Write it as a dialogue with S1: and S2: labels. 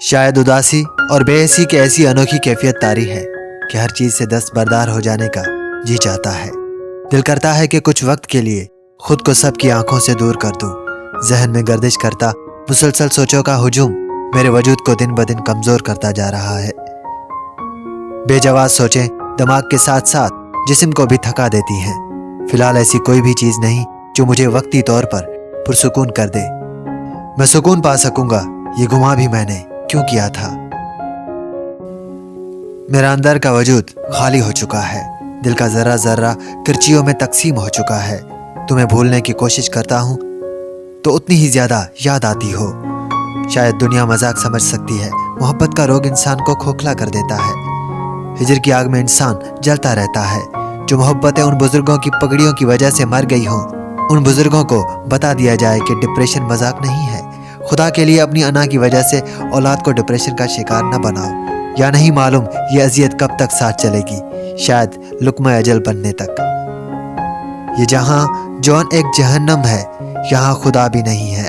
S1: شاید اداسی اور بے حسی کی ایسی انوکھی کیفیت طاری ہے کہ ہر چیز سے دستبردار ہو جانے کا جی چاہتا ہے۔ دل کرتا ہے کہ کچھ وقت کے لیے خود کو سب کی آنکھوں سے دور کر دوں۔ ذہن میں گردش کرتا مسلسل سوچوں کا ہجوم میرے وجود کو دن بدن کمزور کرتا جا رہا ہے۔ بے جواز سوچیں دماغ کے ساتھ ساتھ جسم کو بھی تھکا دیتی ہیں۔ فی الحال ایسی کوئی بھی چیز نہیں جو مجھے وقتی طور پر پرسکون کر دے۔ میں سکون پا سکوں گا یہ گمان بھی میں نے کیوں کیا تھا؟ میرا اندر کا وجود خالی ہو چکا ہے، دل کا ذرہ ذرہ کرچیوں میں تقسیم ہو چکا ہے۔ تمہیں بھولنے کی کوشش کرتا ہوں تو اتنی ہی زیادہ یاد آتی ہو۔ شاید دنیا مذاق سمجھ سکتی ہے، محبت کا روگ انسان کو کھوکھلا کر دیتا ہے۔ ہجر کی آگ میں انسان جلتا رہتا ہے۔ جو محبتیں ان بزرگوں کی پگڑیوں کی وجہ سے مر گئی ہوں، ان بزرگوں کو بتا دیا جائے کہ ڈپریشن مذاق نہیں ہے۔ خدا کے لیے اپنی انا کی وجہ سے اولاد کو ڈپریشن کا شکار نہ بناؤ، یا نہیں معلوم یہ اذیت کب تک ساتھ چلے گی، شاید لقمہ اجل بننے تک۔ یہ جہاں جون ایک جہنم ہے، یہاں خدا بھی نہیں ہے